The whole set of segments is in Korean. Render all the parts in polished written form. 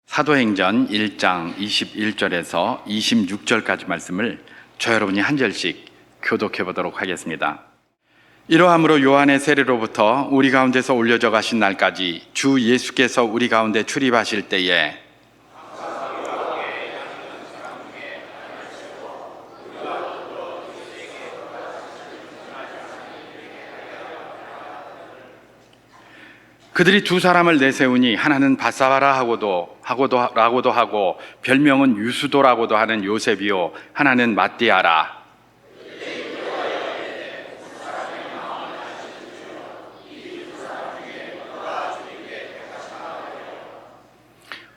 사도행전 1장 21절에서 26절까지 말씀을 저 여러분이 한 절씩 교독해 보도록 하겠습니다. 이러함으로 요한의 세례로부터 우리 가운데서 올려져 가신 날까지 주 예수께서 우리 가운데 출입하실 때에 그들이 두 사람을 내세우니 하나는 바사바라 라고도 하고 별명은 유수도라고도 하는 요셉이요 하나는 마띠아라.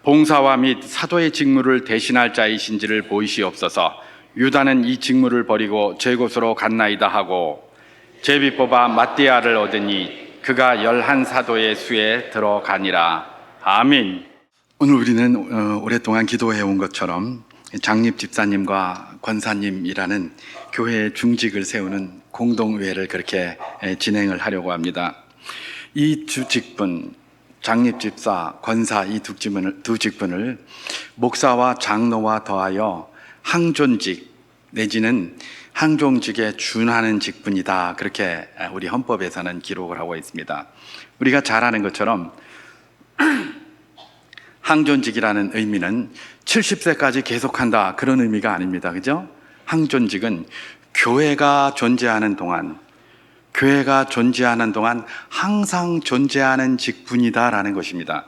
봉사와 및 사도의 직무를 대신할 자이신지를 보이시옵소서. 유다는 이 직무를 버리고 제 곳으로 갔나이다 하고 제비 뽑아 마띠아를 얻으니 그가 11사도의 수에 들어가니라. 아멘. 오늘 우리는 오랫동안 기도해온 것처럼 장립 집사님과 권사님이라는 교회의 중직을 세우는 공동회를 그렇게 진행을 하려고 합니다. 이 두 직분, 장립 집사, 권사 이 두 직분을 목사와 장로와 더하여 항존직 내지는 항종직에 준하는 직분이다. 그렇게 우리 헌법에서는 기록을 하고 있습니다. 우리가 잘 아는 것처럼 항존직이라는 의미는 70세까지 계속한다 그런 의미가 아닙니다. 그죠? 항존직은 교회가 존재하는 동안 항상 존재하는 직분이다라는 것입니다.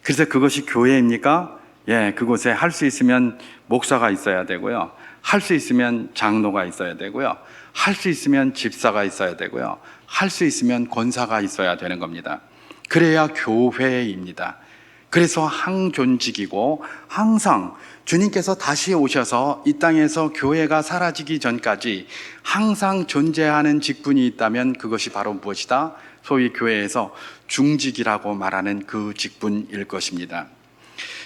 그래서 그것이 교회입니까? 예, 그곳에 할 수 있으면 목사가 있어야 되고요. 할 수 있으면 장로가 있어야 되고요. 할 수 있으면 집사가 있어야 되고요. 할 수 있으면 권사가 있어야 되는 겁니다. 그래야 교회입니다. 그래서 항존직이고 항상 주님께서 다시 오셔서 이 땅에서 교회가 사라지기 전까지 항상 존재하는 직분이 있다면 그것이 바로 무엇이다? 소위 교회에서 중직이라고 말하는 그 직분일 것입니다.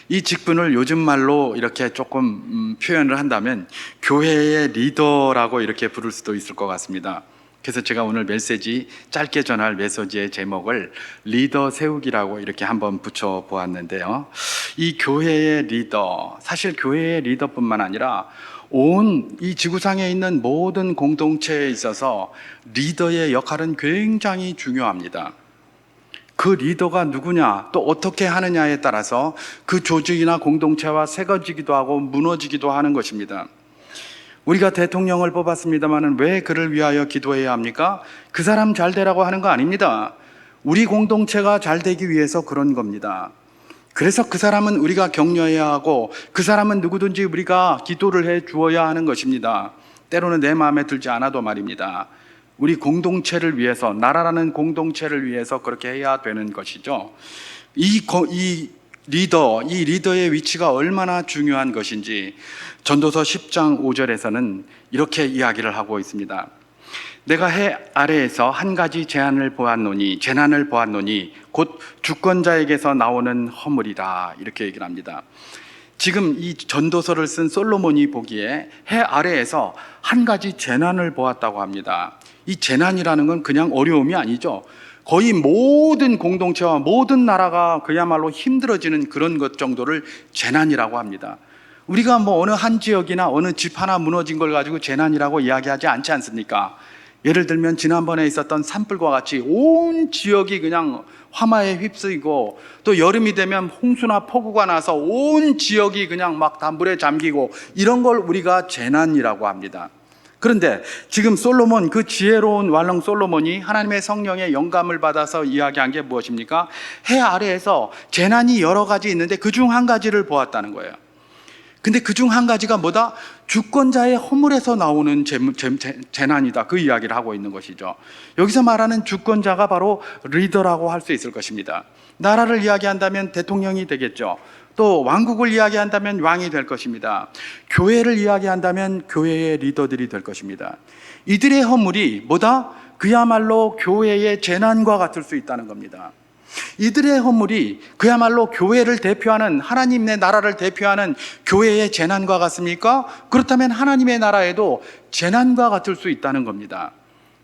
이 직분을 요즘 말로 이렇게 조금 표현을 한다면 교회의 리더라고 이렇게 부를 수도 있을 것 같습니다. 그래서 제가 오늘 메시지, 짧게 전할 메시지의 제목을 리더 세우기라고 이렇게 한번 붙여보았는데요. 이 교회의 리더, 사실 교회의 리더뿐만 아니라 온 이 지구상에 있는 모든 공동체에 있어서 리더의 역할은 굉장히 중요합니다. 그 리더가 누구냐, 또 어떻게 하느냐에 따라서 그 조직이나 공동체와 새겨지기도 하고 무너지기도 하는 것입니다. 우리가 대통령을 뽑았습니다만 왜 그를 위하여 기도해야 합니까? 그 사람 잘 되라고 하는 거 아닙니다. 우리 공동체가 잘 되기 위해서 그런 겁니다. 그래서 그 사람은 우리가 격려해야 하고 그 사람은 누구든지 우리가 기도를 해 주어야 하는 것입니다. 때로는 내 마음에 들지 않아도 말입니다. 우리 공동체를 위해서, 나라라는 공동체를 위해서 그렇게 해야 되는 것이죠. 이 리더의 위치가 얼마나 중요한 것인지 전도서 10장 5절에서는 이렇게 이야기를 하고 있습니다. 내가 해 아래에서 한 가지 재난을 보았노니 곧 주권자에게서 나오는 허물이다. 이렇게 얘기를 합니다. 지금 이 전도서를 쓴 솔로몬이 보기에 해 아래에서 한 가지 재난을 보았다고 합니다. 이 재난이라는 건 그냥 어려움이 아니죠. 거의 모든 공동체와 모든 나라가 그야말로 힘들어지는 그런 것 정도를 재난이라고 합니다. 우리가 뭐 어느 한 지역이나 어느 집 하나 무너진 걸 가지고 재난이라고 이야기하지 않지 않습니까? 예를 들면 지난번에 있었던 산불과 같이 온 지역이 그냥 화마에 휩쓰이고, 또 여름이 되면 홍수나 폭우가 나서 온 지역이 그냥 막 다 물에 잠기고, 이런 걸 우리가 재난이라고 합니다. 그런데 지금 솔로몬, 그 지혜로운 왕 솔로몬이 하나님의 성령의 영감을 받아서 이야기한 게 무엇입니까? 해 아래에서 재난이 여러 가지 있는데 그중 한 가지를 보았다는 거예요. 근데 그중 한 가지가 뭐다? 주권자의 허물에서 나오는 재난이다. 그 이야기를 하고 있는 것이죠. 여기서 말하는 주권자가 바로 리더라고 할 수 있을 것입니다. 나라를 이야기한다면 대통령이 되겠죠. 또 왕국을 이야기한다면 왕이 될 것입니다. 교회를 이야기한다면 교회의 리더들이 될 것입니다. 이들의 허물이 뭐다? 그야말로 교회의 재난과 같을 수 있다는 겁니다. 이들의 허물이 그야말로 교회를 대표하는, 하나님의 나라를 대표하는 교회의 재난과 같습니까? 그렇다면 하나님의 나라에도 재난과 같을 수 있다는 겁니다.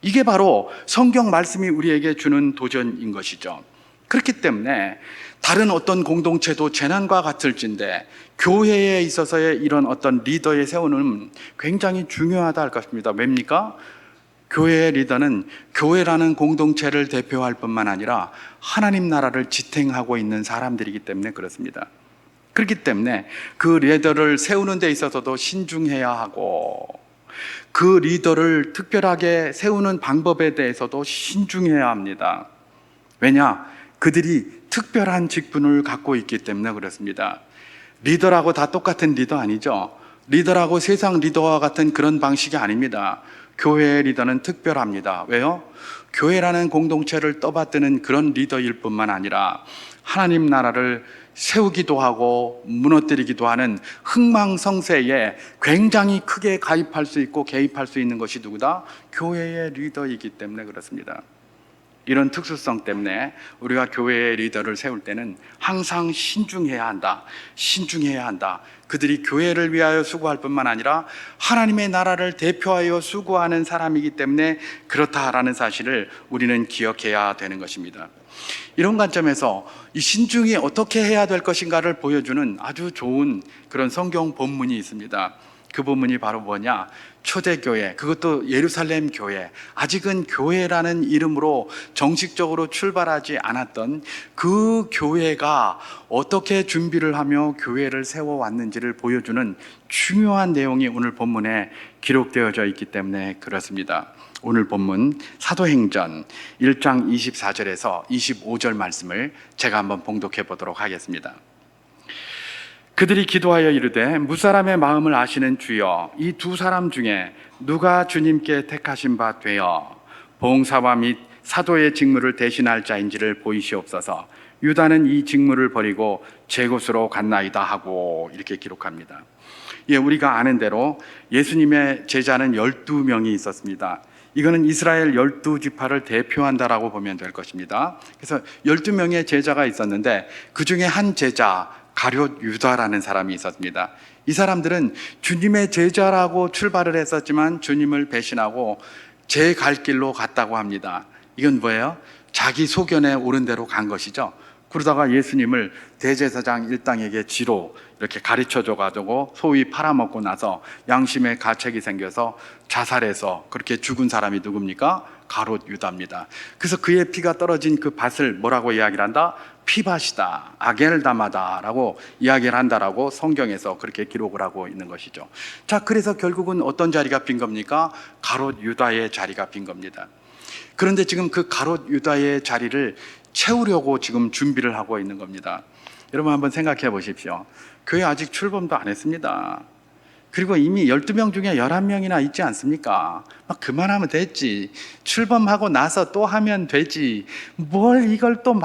이게 바로 성경 말씀이 우리에게 주는 도전인 것이죠. 그렇기 때문에 다른 어떤 공동체도 재난과 같을진데 교회에 있어서의 이런 어떤 리더의 세우는 굉장히 중요하다 할 것입니다. 왜입니까? 교회의 리더는 교회라는 공동체를 대표할 뿐만 아니라 하나님 나라를 지탱하고 있는 사람들이기 때문에 그렇습니다. 그렇기 때문에 그 리더를 세우는 데 있어서도 신중해야 하고, 그 리더를 특별하게 세우는 방법에 대해서도 신중해야 합니다. 왜냐? 그들이 특별한 직분을 갖고 있기 때문에 그렇습니다. 리더라고 다 똑같은 리더 아니죠. 리더라고 세상 리더와 같은 그런 방식이 아닙니다. 교회의 리더는 특별합니다. 왜요? 교회라는 공동체를 떠받드는 그런 리더일 뿐만 아니라 하나님 나라를 세우기도 하고 무너뜨리기도 하는 흥망성쇠에 굉장히 크게 가입할 수 있고 개입할 수 있는 것이 누구다? 교회의 리더이기 때문에 그렇습니다. 이런 특수성 때문에 우리가 교회의 리더를 세울 때는 항상 신중해야 한다. 신중해야 한다. 그들이 교회를 위하여 수고할 뿐만 아니라 하나님의 나라를 대표하여 수고하는 사람이기 때문에 그렇다라는 사실을 우리는 기억해야 되는 것입니다. 이런 관점에서 이 신중히 어떻게 해야 될 것인가를 보여주는 아주 좋은 그런 성경 본문이 있습니다. 그 본문이 바로 뭐냐? 초대교회, 그것도 예루살렘 교회, 아직은 교회라는 이름으로 정식적으로 출발하지 않았던 그 교회가 어떻게 준비를 하며 교회를 세워왔는지를 보여주는 중요한 내용이 오늘 본문에 기록되어져 있기 때문에 그렇습니다. 오늘 본문 사도행전 1장 24절에서 25절 말씀을 제가 한번 봉독해 보도록 하겠습니다. 그들이 기도하여 이르되 무사람의 마음을 아시는 주여, 이 두 사람 중에 누가 주님께 택하신 바 되어 봉사와 및 사도의 직무를 대신할 자인지를 보이시옵소서. 유다는 이 직무를 버리고 제 곳으로 갔나이다 하고 이렇게 기록합니다. 우리가 아는 대로 예수님의 제자는 12명이 있었습니다. 이거는 이스라엘 12지파를 대표한다라고 보면 될 것입니다. 그래서 12명의 제자가 있었는데 그 중에 한 제자 가룟 유다라는 사람이 있었습니다. 이 사람들은 주님의 제자라고 출발을 했었지만 주님을 배신하고 제 갈 길로 갔다고 합니다. 이건 뭐예요? 자기 소견에 옳은 대로 간 것이죠. 그러다가 예수님을 대제사장 일당에게 지로 이렇게 가르쳐줘가지고 소위 팔아먹고 나서 양심의 가책이 생겨서 자살해서 그렇게 죽은 사람이 누굽니까? 가롯 유다입니다. 그래서 그의 피가 떨어진 그 밭을 뭐라고 이야기를 한다? 피밭이다, 아겔다마다라고 이야기를 한다라고 성경에서 그렇게 기록을 하고 있는 것이죠. 자, 그래서 결국은 어떤 자리가 빈 겁니까? 가롯 유다의 자리가 빈 겁니다. 그런데 지금 그 가롯 유다의 자리를 채우려고 지금 준비를 하고 있는 겁니다. 여러분 한번 생각해 보십시오. 교회 아직 출범도 안 했습니다. 그리고 이미 12명 중에 11명이나 있지 않습니까? 막 그만하면 됐지. 출범하고 나서 또 하면 되지. 뭘 이걸 또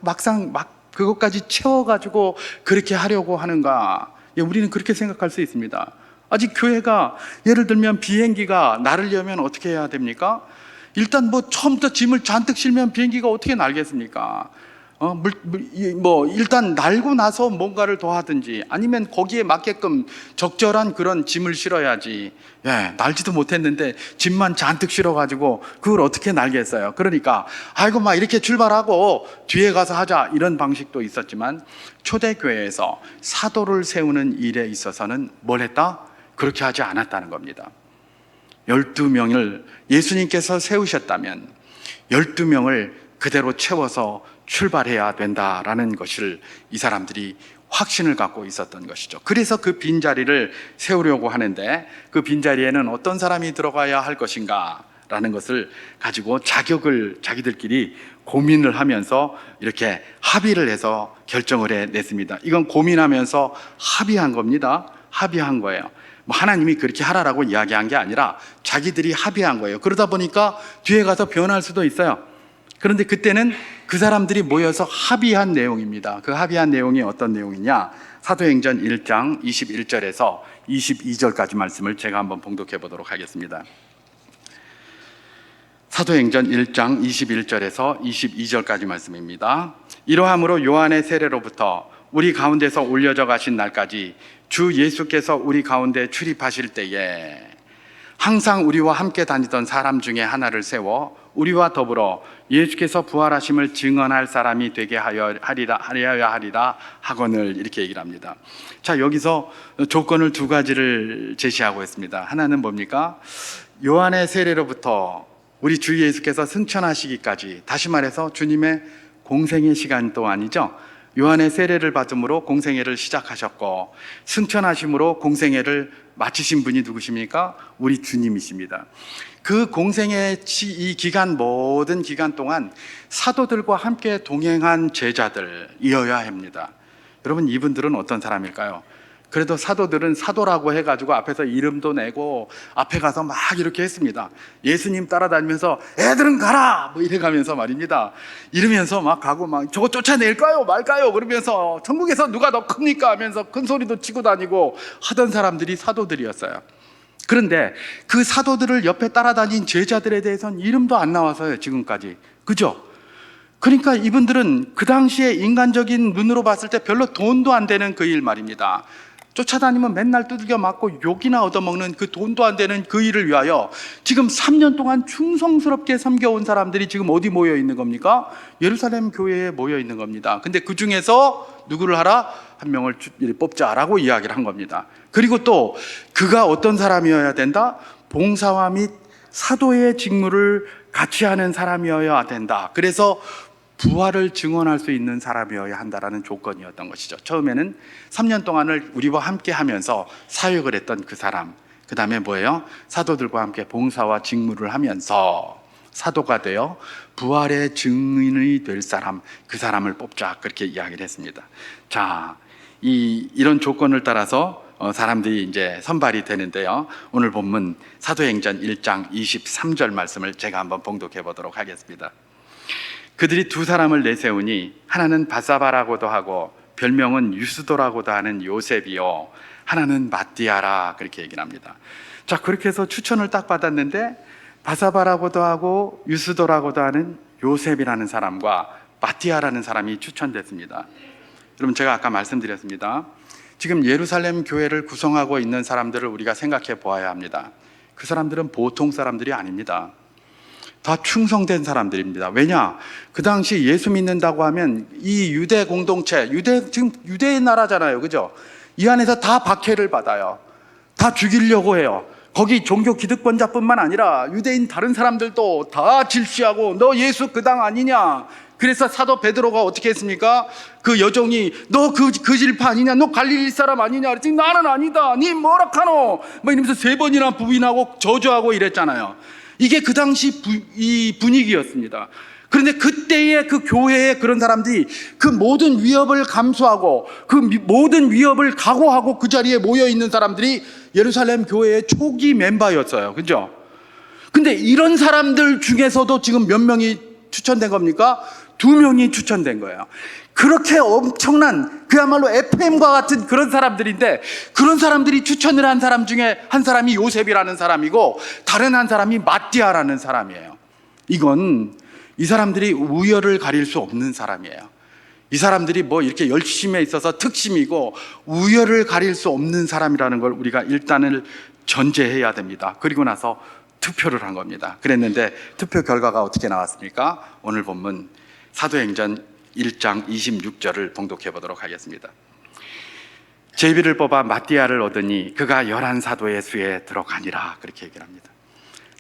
막상 그것까지 채워가지고 그렇게 하려고 하는가? 우리는 그렇게 생각할 수 있습니다. 아직 교회가, 예를 들면 비행기가 나르려면 어떻게 해야 됩니까? 일단 처음부터 짐을 잔뜩 실면 비행기가 어떻게 날겠습니까? 일단 날고 나서 뭔가를 더 하든지 아니면 거기에 맞게끔 적절한 그런 짐을 실어야지. 날지도 못했는데 짐만 잔뜩 실어가지고 그걸 어떻게 날겠어요? 그러니까 막 이렇게 출발하고 뒤에 가서 하자, 이런 방식도 있었지만 초대교회에서 사도를 세우는 일에 있어서는 뭘 했다? 그렇게 하지 않았다는 겁니다. 12명을 예수님께서 세우셨다면 12명을 그대로 채워서 출발해야 된다라는 것을 이 사람들이 확신을 갖고 있었던 것이죠. 그래서 그 빈자리를 세우려고 하는데 그 빈자리에는 어떤 사람이 들어가야 할 것인가 라는 것을 가지고 자격을 자기들끼리 고민을 하면서 이렇게 합의를 해서 결정을 해냈습니다. 이건 고민하면서 합의한 겁니다. 합의한 거예요. 하나님이 그렇게 하라라고 이야기한 게 아니라 자기들이 합의한 거예요. 그러다 보니까 뒤에 가서 변할 수도 있어요. 그런데 그때는 그 사람들이 모여서 합의한 내용입니다. 그 합의한 내용이 어떤 내용이냐? 사도행전 1장 21절에서 22절까지 말씀을 제가 한번 봉독해 보도록 하겠습니다. 사도행전 1장 21절에서 22절까지 말씀입니다. 이러함으로 요한의 세례로부터 우리 가운데서 올려져 가신 날까지 주 예수께서 우리 가운데 출입하실 때에 항상 우리와 함께 다니던 사람 중에 하나를 세워 우리와 더불어 예수께서 부활하심을 증언할 사람이 되게 하여야 하리라 하거늘, 이렇게 얘기를 합니다. 자, 여기서 조건을 두 가지를 제시하고 있습니다. 하나는 뭡니까? 요한의 세례로부터 우리 주 예수께서 승천하시기까지, 다시 말해서 주님의 공생의 시간 동안이죠. 요한의 세례를 받음으로 공생애를 시작하셨고, 승천하심으로 공생애를 마치신 분이 누구십니까? 우리 주님이십니다. 그 공생의 이 기간, 모든 기간 동안 사도들과 함께 동행한 제자들이어야 합니다. 여러분, 이분들은 어떤 사람일까요? 그래도 사도들은 사도라고 해가지고 앞에서 이름도 내고 앞에 가서 막 이렇게 했습니다. 예수님 따라다니면서 애들은 가라! 뭐 이래가면서 말입니다. 이러면서 막 가고, 막 저거 쫓아낼까요? 말까요? 그러면서 천국에서 누가 더 큽니까? 하면서 큰 소리도 치고 다니고 하던 사람들이 사도들이었어요. 그런데 그 사도들을 옆에 따라다닌 제자들에 대해서는 이름도 안 나와서요, 지금까지. 그죠? 그러니까 이분들은 그 당시에 인간적인 눈으로 봤을 때 별로 돈도 안 되는 그 일 말입니다. 쫓아다니면 맨날 두들겨 맞고 욕이나 얻어먹는 그 돈도 안 되는 그 일을 위하여 지금 3년 동안 충성스럽게 섬겨온 사람들이 지금 어디 모여 있는 겁니까? 예루살렘 교회에 모여 있는 겁니다. 근데 그 중에서 누구를 하라? 한 명을 뽑자라고 이야기를 한 겁니다. 그리고 또 그가 어떤 사람이어야 된다? 봉사와 및 사도의 직무를 같이 하는 사람이어야 된다. 그래서 부활을 증언할 수 있는 사람이어야 한다라는 조건이었던 것이죠. 처음에는 3년 동안을 우리와 함께 하면서 사역을 했던 그 사람, 그 다음에 뭐예요? 사도들과 함께 봉사와 직무를 하면서 사도가 되어 부활의 증인이 될 사람, 그 사람을 뽑자, 그렇게 이야기를 했습니다. 자, 이런 조건을 따라서 사람들이 이제 선발이 되는데요. 오늘 본문 사도행전 1장 23절 말씀을 제가 한번 봉독해 보도록 하겠습니다. 그들이 두 사람을 내세우니 하나는 바사바라고도 하고 별명은 유스도라고도 하는 요셉이요, 하나는 마띠아라, 그렇게 얘기를 합니다. 자, 그렇게 해서 추천을 딱 받았는데 바사바라고도 하고 유스도라고도 하는 요셉이라는 사람과 마띠아라는 사람이 추천됐습니다. 여러분, 제가 아까 말씀드렸습니다. 지금 예루살렘 교회를 구성하고 있는 사람들을 우리가 생각해 보아야 합니다. 그 사람들은 보통 사람들이 아닙니다. 다 충성된 사람들입니다. 왜냐? 그 당시 예수 믿는다고 하면 이 유대 공동체, 지금 유대의 나라잖아요. 그죠? 이 안에서 다 박해를 받아요. 다 죽이려고 해요. 거기 종교 기득권자뿐만 아니라 유대인 다른 사람들도 다 질시하고, 너 예수 그 당 아니냐? 그래서 사도 베드로가 어떻게 했습니까? 그 여종이 너 그 질파 아니냐? 너 갈릴리 사람 아니냐? 그랬더니 나는 아니다. 니 뭐라 카노? 뭐 이러면서 3번이나 부인하고 저주하고 이랬잖아요. 이게 그 당시 이 분위기였습니다. 그런데 그때의 그 교회에 그런 사람들이 그 모든 위협을 감수하고 그 모든 위협을 각오하고 그 자리에 모여 있는 사람들이 예루살렘 교회의 초기 멤버였어요. 그죠? 근데 이런 사람들 중에서도 지금 몇 명이 추천된 겁니까? 2명이 추천된 거예요. 그렇게 엄청난, 그야말로 FM과 같은 그런 사람들인데, 그런 사람들이 추천을 한 사람 중에 한 사람이 요셉이라는 사람이고 다른 한 사람이 마띠아라는 사람이에요. 이건 이 사람들이 우열을 가릴 수 없는 사람이에요. 이 사람들이 뭐 이렇게 열심에 있어서 특심이고 우열을 가릴 수 없는 사람이라는 걸 우리가 일단을 전제해야 됩니다. 그리고 나서 투표를 한 겁니다. 그랬는데 투표 결과가 어떻게 나왔습니까? 오늘 본문 사도행전 1장 26절을 봉독해 보도록 하겠습니다. 제비를 뽑아 마띠아를 얻으니 그가 11사도의 수에 들어가니라, 그렇게 얘기를 합니다.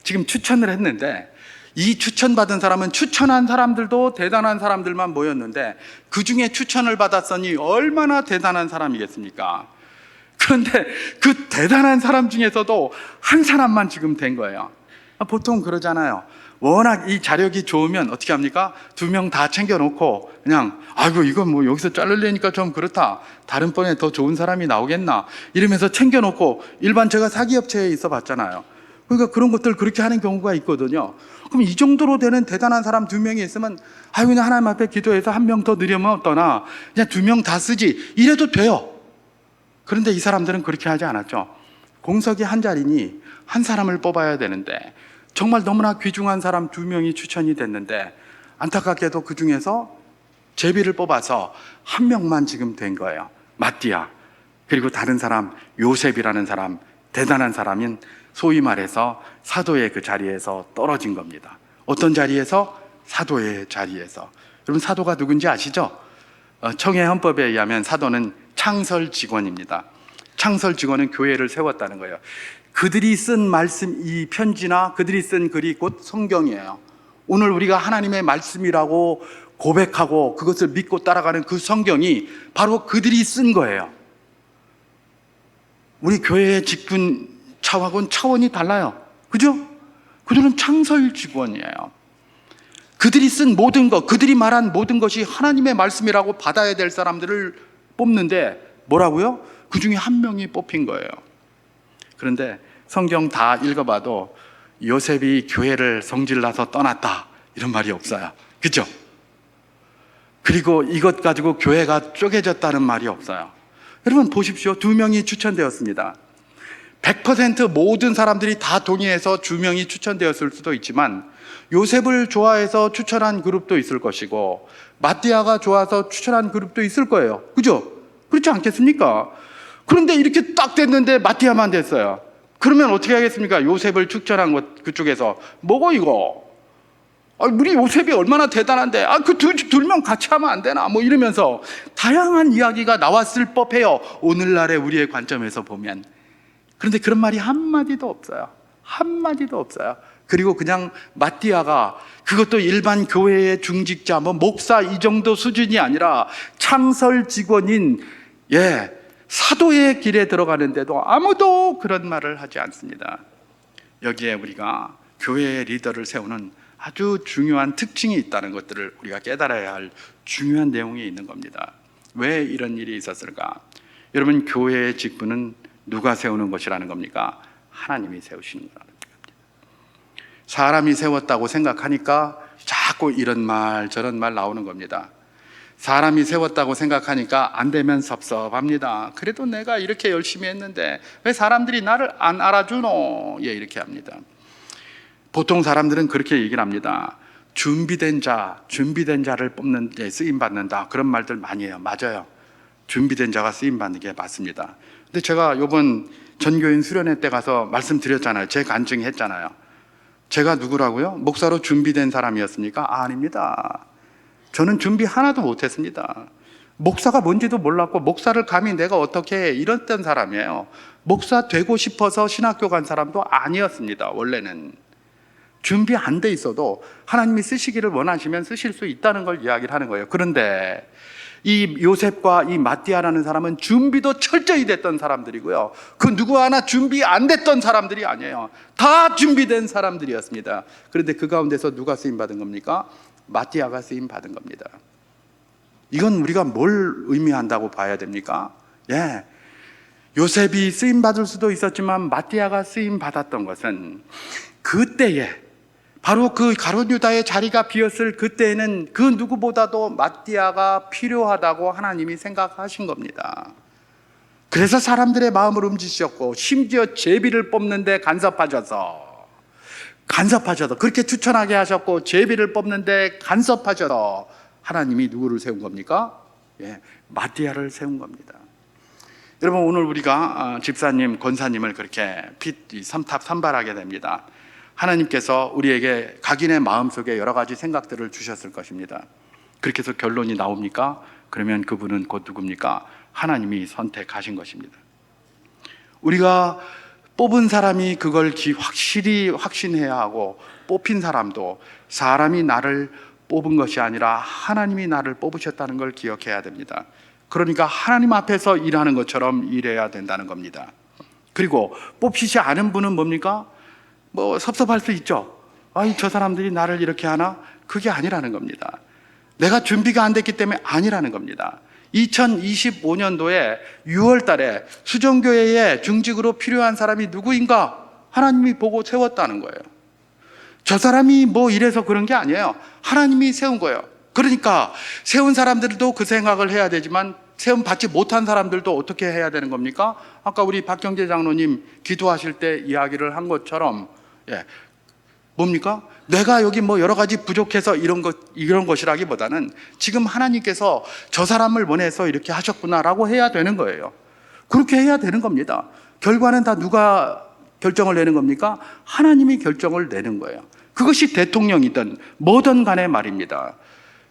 지금 추천을 했는데 이 추천받은 사람은 추천한 사람들도 대단한 사람들만 모였는데 그 중에 추천을 받았으니 얼마나 대단한 사람이겠습니까? 그런데 그 대단한 사람 중에서도 한 사람만 지금 된 거예요. 보통 그러잖아요. 워낙 이 자력이 좋으면 어떻게 합니까? 2명 다 챙겨놓고 그냥 아이고 이건 뭐 여기서 자르려니까 좀 그렇다, 다른 번에 더 좋은 사람이 나오겠나 이러면서 챙겨놓고, 일반 제가 사기업체에 있어 봤잖아요. 그러니까 그런 것들 그렇게 하는 경우가 있거든요. 그럼 이 정도로 되는 대단한 사람 2명이 있으면 아이고 그냥 하나님 앞에 기도해서 1명 더 늘리면 어떠나, 그냥 2명 다 쓰지, 이래도 돼요. 그런데 이 사람들은 그렇게 하지 않았죠. 공석이 한 자리니 한 사람을 뽑아야 되는데 정말 너무나 귀중한 사람 2명이 추천이 됐는데 안타깝게도 그 중에서 제비를 뽑아서 1명만 지금 된 거예요. 마띠아. 그리고 다른 사람 요셉이라는 사람, 대단한 사람인 소위 말해서 사도의 그 자리에서 떨어진 겁니다. 어떤 자리에서? 사도의 자리에서. 여러분, 사도가 누군지 아시죠? 청해 헌법에 의하면 사도는 창설 직원입니다. 창설 직원은 교회를 세웠다는 거예요. 그들이 쓴 말씀, 이 편지나 그들이 쓴 글이 곧 성경이에요. 오늘 우리가 하나님의 말씀이라고 고백하고 그것을 믿고 따라가는 그 성경이 바로 그들이 쓴 거예요. 우리 교회의 직분 차원하고는 차원이 달라요. 그죠? 그들은 창설 직원이에요. 그들이 쓴 모든 것, 그들이 말한 모든 것이 하나님의 말씀이라고 받아야 될 사람들을 뽑는데 뭐라고요? 그 중에 한 명이 뽑힌 거예요. 그런데 성경 다 읽어봐도 요셉이 교회를 성질나서 떠났다 이런 말이 없어요. 그죠? 그리고 이것 가지고 교회가 쪼개졌다는 말이 없어요. 여러분 보십시오. 2명이 추천되었습니다. 100% 모든 사람들이 다 동의해서 2명이 추천되었을 수도 있지만 요셉을 좋아해서 추천한 그룹도 있을 것이고 마띠아가 좋아서 추천한 그룹도 있을 거예요. 그죠? 그렇지 않겠습니까? 그런데 이렇게 딱 됐는데 마띠아만 됐어요. 그러면 어떻게 하겠습니까? 요셉을 추천한 것 그쪽에서 뭐고 이거? 우리 요셉이 얼마나 대단한데 그 둘 명 같이 하면 안 되나? 뭐 이러면서 다양한 이야기가 나왔을 법해요. 오늘날의 우리의 관점에서 보면. 그런데 그런 말이 한마디도 없어요. 한마디도 없어요. 그리고 그냥 마띠아가 그것도 일반 교회의 중직자, 뭐 목사 이 정도 수준이 아니라 창설 직원인 사도의 길에 들어가는데도 아무도 그런 말을 하지 않습니다. 여기에 우리가 교회의 리더를 세우는 아주 중요한 특징이 있다는 것들을 우리가 깨달아야 할 중요한 내용이 있는 겁니다. 왜 이런 일이 있었을까? 여러분, 교회의 직분은 누가 세우는 것이라는 겁니까? 하나님이 세우시는 거라는 겁니다. 사람이 세웠다고 생각하니까 자꾸 이런 말 저런 말 나오는 겁니다. 사람이 세웠다고 생각하니까 안 되면 섭섭합니다. 그래도 내가 이렇게 열심히 했는데 왜 사람들이 나를 안 알아주노? 이렇게 합니다. 보통 사람들은 그렇게 얘기를 합니다. 준비된 자를 뽑는 데 쓰임받는다. 그런 말들 많이 해요. 맞아요. 준비된 자가 쓰임받는 게 맞습니다. 근데 제가 이번 전교인 수련회 때 가서 말씀드렸잖아요. 제 간증했잖아요. 제가 누구라고요? 목사로 준비된 사람이었습니까? 아닙니다. 저는 준비 하나도 못했습니다. 목사가 뭔지도 몰랐고 목사를 감히 내가 어떻게 해 이랬던 사람이에요. 목사 되고 싶어서 신학교 간 사람도 아니었습니다. 원래는 준비 안 돼 있어도 하나님이 쓰시기를 원하시면 쓰실 수 있다는 걸 이야기를 하는 거예요. 그런데 이 요셉과 이 마띠아라는 사람은 준비도 철저히 됐던 사람들이고요. 그 누구 하나 준비 안 됐던 사람들이 아니에요. 다 준비된 사람들이었습니다. 그런데 그 가운데서 누가 쓰임 받은 겁니까? 마띠아가 쓰임 받은 겁니다. 이건 우리가 뭘 의미한다고 봐야 됩니까? 요셉이 쓰임 받을 수도 있었지만 마띠아가 쓰임 받았던 것은 그때에 바로 그 가룟 유다의 자리가 비었을 그때에는 그 누구보다도 마띠아가 필요하다고 하나님이 생각하신 겁니다. 그래서 사람들의 마음을 움직이셨고 심지어 제비를 뽑는데 간섭하셔서 그렇게 추천하게 하셨고 제비를 뽑는데 간섭하셔서 하나님이 누구를 세운 겁니까? 마띠아를 세운 겁니다. 여러분, 오늘 우리가 집사님, 권사님을 그렇게 삼탑삼발하게 됩니다. 하나님께서 우리에게 각인의 마음속에 여러 가지 생각들을 주셨을 것입니다. 그렇게 해서 결론이 나옵니까? 그러면 그분은 곧 누굽니까? 하나님이 선택하신 것입니다. 우리가 뽑은 사람이 그걸 확실히 확신해야 하고 뽑힌 사람도 사람이 나를 뽑은 것이 아니라 하나님이 나를 뽑으셨다는 걸 기억해야 됩니다. 그러니까 하나님 앞에서 일하는 것처럼 일해야 된다는 겁니다. 그리고 뽑히지 않은 분은 뭡니까? 섭섭할 수 있죠. 저 사람들이 나를 이렇게 하나? 그게 아니라는 겁니다. 내가 준비가 안 됐기 때문에 아니라는 겁니다. 2025년도에 6월 달에 수정교회에 중직으로 필요한 사람이 누구인가? 하나님이 보고 세웠다는 거예요. 저 사람이 이래서 그런 게 아니에요. 하나님이 세운 거예요. 그러니까 세운 사람들도 그 생각을 해야 되지만 세움 받지 못한 사람들도 어떻게 해야 되는 겁니까? 아까 우리 박경재 장로님 기도하실 때 이야기를 한 것처럼 뭡니까? 내가 여기 여러 가지 부족해서 이런 것이라기보다는 지금 하나님께서 저 사람을 원해서 이렇게 하셨구나라고 해야 되는 거예요. 그렇게 해야 되는 겁니다. 결과는 다 누가 결정을 내는 겁니까? 하나님이 결정을 내는 거예요. 그것이 대통령이든 뭐든 간에 말입니다.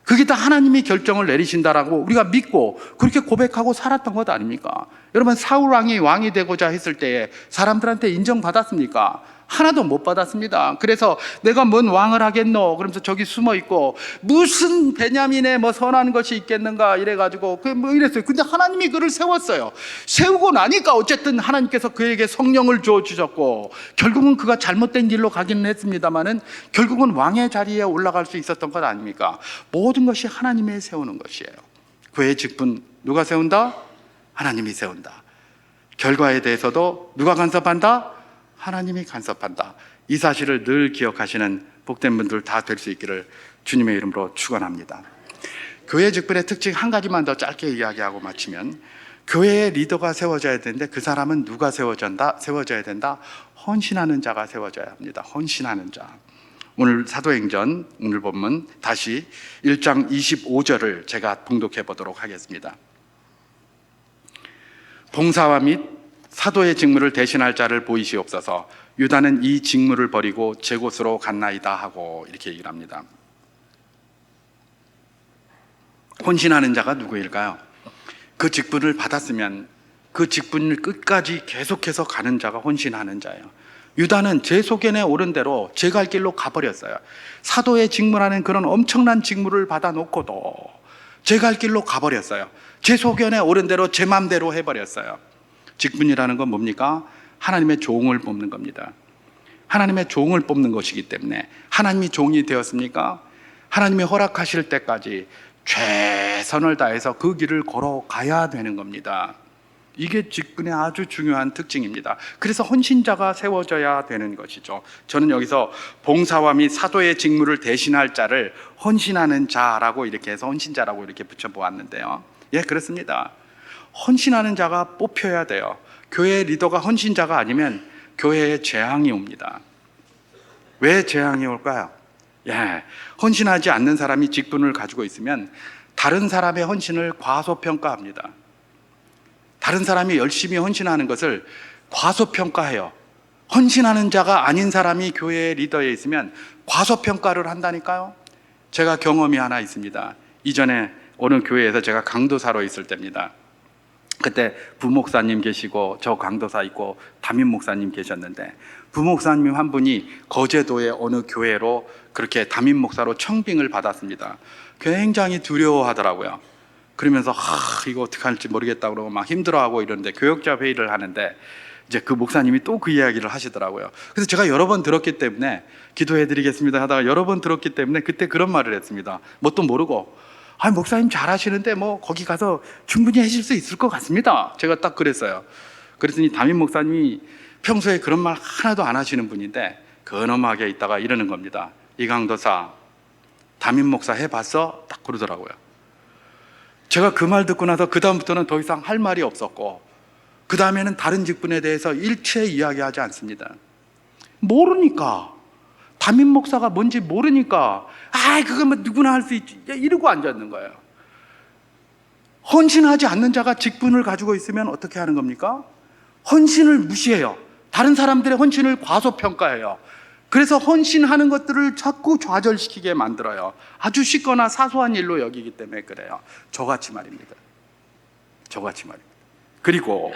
그게 다 하나님이 결정을 내리신다라고 우리가 믿고 그렇게 고백하고 살았던 것 아닙니까? 여러분, 사울 왕이 왕이 되고자 했을 때에 사람들한테 인정받았습니까? 하나도 못 받았습니다. 그래서 내가 뭔 왕을 하겠노? 그러면서 저기 숨어 있고, 무슨 베냐민에 뭐 선한 것이 있겠는가 이래가지고 뭐 이랬어요. 근데 하나님이 그를 세웠어요. 세우고 나니까 어쨌든 하나님께서 그에게 성령을 주어 주셨고, 결국은 그가 잘못된 길로 가기는 했습니다만은 결국은 왕의 자리에 올라갈 수 있었던 것 아닙니까? 모든 것이 하나님이 세우는 것이에요. 그의 직분 누가 세운다? 하나님이 세운다. 결과에 대해서도 누가 간섭한다? 하나님이 간섭한다. 이 사실을 늘 기억하시는 복된 분들 다 될 수 있기를 주님의 이름으로 축원합니다. 교회 직분의 특징 한 가지만 더 짧게 이야기하고 마치면, 교회의 리더가 세워져야 되는데 그 사람은 누가 세워져야 된다? 헌신하는 자가 세워져야 합니다. 헌신하는 자. 오늘 사도행전 오늘 본문 다시 1장 25절을 제가 봉독해 보도록 하겠습니다. 봉사와 및 사도의 직무를 대신할 자를 보이시옵소서. 유다는 이 직무를 버리고 제 곳으로 갔나이다 하고 이렇게 얘기를 합니다. 헌신하는 자가 누구일까요? 그 직분을 받았으면 그 직분을 끝까지 계속해서 가는 자가 헌신하는 자예요. 유다는 제 소견에 오른 대로 제 갈 길로 가버렸어요. 사도의 직무라는 그런 엄청난 직무를 받아놓고도 제 갈 길로 가버렸어요. 제 소견에 오른 대로 제 맘대로 해버렸어요. 직분이라는 건 뭡니까? 하나님의 종을 뽑는 겁니다. 하나님의 종을 뽑는 것이기 때문에, 하나님이 종이 되었습니까? 하나님이 허락하실 때까지 최선을 다해서 그 길을 걸어가야 되는 겁니다. 이게 직분의 아주 중요한 특징입니다. 그래서 헌신자가 세워져야 되는 것이죠. 저는 여기서 봉사와 및 사도의 직무를 대신할 자를 헌신하는 자라고 이렇게 해서 헌신자라고 이렇게 붙여보았는데요. 예, 그렇습니다. 헌신하는 자가 뽑혀야 돼요. 교회 리더가 헌신자가 아니면 교회에 재앙이 옵니다. 왜 재앙이 올까요? 예, 헌신하지 않는 사람이 직분을 가지고 있으면 다른 사람의 헌신을 과소평가합니다. 다른 사람이 열심히 헌신하는 것을 과소평가해요. 헌신하는 자가 아닌 사람이 교회의 리더에 있으면 과소평가를 한다니까요. 제가 경험이 하나 있습니다. 이전에 어느 교회에서 제가 강도사로 있을 때입니다. 그때 부목사님 계시고 저 강도사 있고 담임 목사님 계셨는데, 부목사님 한 분이 거제도의 어느 교회로 그렇게 담임 목사로 청빙을 받았습니다. 굉장히 두려워하더라고요. 그러면서 이거 어떻게 할지 모르겠다 그러고 막 힘들어하고 이러는데, 교역자 회의를 하는데 이제 그 목사님이 또 그 이야기를 하시더라고요. 그래서 제가 여러 번 들었기 때문에 기도해 드리겠습니다 하다가 여러 번 들었기 때문에 그때 그런 말을 했습니다. 뭣도 모르고, 목사님 잘하시는데 뭐 거기 가서 충분히 하실 수 있을 것 같습니다. 제가 딱 그랬어요. 그랬더니 담임 목사님이 평소에 그런 말 하나도 안 하시는 분인데 근엄하게 있다가 이러는 겁니다. 이 강도사 담임 목사 해봤어? 딱 그러더라고요. 제가 그 말 듣고 나서 그 다음부터는 더 이상 할 말이 없었고, 그 다음에는 다른 직분에 대해서 일체 이야기하지 않습니다. 모르니까, 담임 목사가 뭔지 모르니까 그건 뭐 누구나 할 수 있지 이러고 앉았는 거예요. 헌신하지 않는 자가 직분을 가지고 있으면 어떻게 하는 겁니까? 헌신을 무시해요. 다른 사람들의 헌신을 과소평가해요. 그래서 헌신하는 것들을 자꾸 좌절시키게 만들어요. 아주 쉽거나 사소한 일로 여기기 때문에 그래요. 저같이 말입니다. 그리고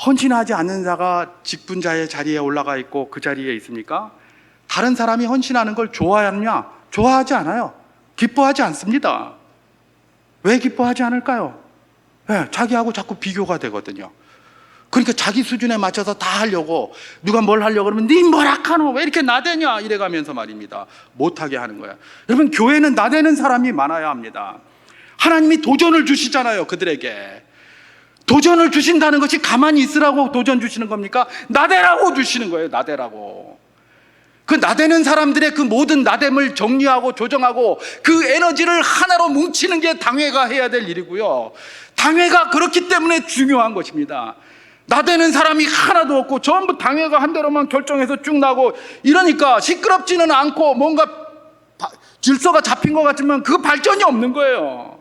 헌신하지 않는 자가 직분자의 자리에 올라가 있고 그 자리에 있습니까? 다른 사람이 헌신하는 걸 좋아하느냐? 좋아하지 않아요. 기뻐하지 않습니다. 왜 기뻐하지 않을까요? 자기하고 자꾸 비교가 되거든요. 그러니까 자기 수준에 맞춰서 다 하려고, 누가 뭘 하려고 그러면 니 뭐라카노 왜 이렇게 나대냐 이래가면서 말입니다. 못하게 하는 거야. 여러분, 교회는 나대는 사람이 많아야 합니다. 하나님이 도전을 주시잖아요. 그들에게 도전을 주신다는 것이 가만히 있으라고 도전 주시는 겁니까? 나대라고 주시는 거예요. 나대라고. 그 나대는 사람들의 그 모든 나댐을 정리하고 조정하고 그 에너지를 하나로 뭉치는 게 당회가 해야 될 일이고요. 당회가 그렇기 때문에 중요한 것입니다. 나대는 사람이 하나도 없고 전부 당회가 한 대로만 결정해서 쭉 나고 이러니까 시끄럽지는 않고 뭔가 질서가 잡힌 것 같지만 그 발전이 없는 거예요.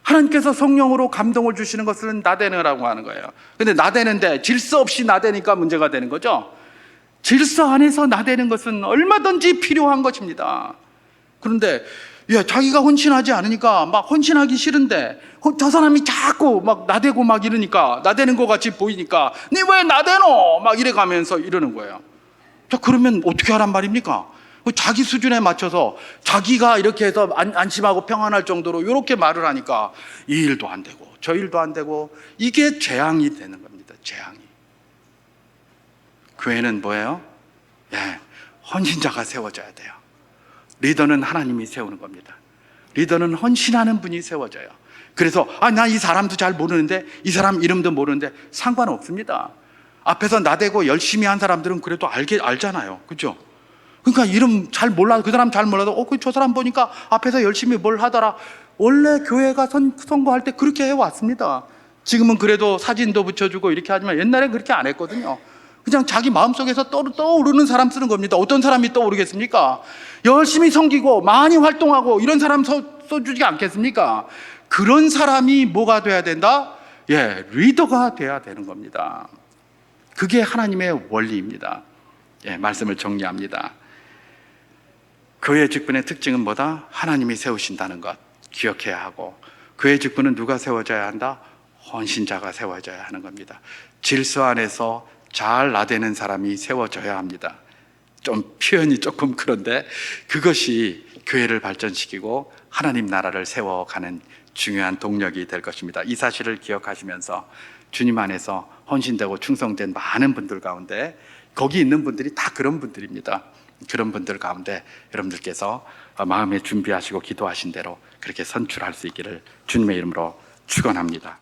하나님께서 성령으로 감동을 주시는 것은 나대느라고 하는 거예요. 근데 나대는데 질서 없이 나대니까 문제가 되는 거죠. 질서 안에서 나대는 것은 얼마든지 필요한 것입니다. 그런데 자기가 헌신하지 않으니까 막 헌신하기 싫은데 저 사람이 자꾸 막 나대고 막 이러니까, 나대는 것 같이 보이니까 니 왜 나대노? 막 이래가면서 이러는 거예요. 자, 그러면 어떻게 하란 말입니까? 자기 수준에 맞춰서 자기가 이렇게 해서 안심하고 평안할 정도로 이렇게 말을 하니까 이 일도 안 되고 저 일도 안 되고, 이게 재앙이 되는 겁니다. 재앙이. 교회는 뭐예요? 헌신자가 세워져야 돼요. 리더는 하나님이 세우는 겁니다. 리더는 헌신하는 분이 세워져요. 그래서 나 이 사람도 잘 모르는데, 이 사람 이름도 모르는데 상관없습니다. 앞에서 나대고 열심히 한 사람들은 그래도 알잖아요. 그렇죠? 그러니까 이름 잘 몰라도, 그 사람 잘 몰라도 저 사람 보니까 앞에서 열심히 뭘 하더라. 원래 교회가 선거할 때 그렇게 해왔습니다. 지금은 그래도 사진도 붙여주고 이렇게 하지만 옛날엔 그렇게 안 했거든요. 그냥 자기 마음속에서 떠오르는 사람 쓰는 겁니다. 어떤 사람이 떠오르겠습니까? 열심히 섬기고 많이 활동하고 이런 사람 써주지 않겠습니까? 그런 사람이 뭐가 돼야 된다? 리더가 돼야 되는 겁니다. 그게 하나님의 원리입니다. 말씀을 정리합니다. 교회 직분의 특징은 뭐다? 하나님이 세우신다는 것 기억해야 하고, 교회 직분은 누가 세워져야 한다? 헌신자가 세워져야 하는 겁니다. 질서 안에서 잘 나대는 사람이 세워져야 합니다. 좀 표현이 조금 그런데 그것이 교회를 발전시키고 하나님 나라를 세워가는 중요한 동력이 될 것입니다. 이 사실을 기억하시면서 주님 안에서 헌신되고 충성된 많은 분들 가운데, 거기 있는 분들이 다 그런 분들입니다. 그런 분들 가운데 여러분들께서 마음에 준비하시고 기도하신 대로 그렇게 선출할 수 있기를 주님의 이름으로 축원합니다.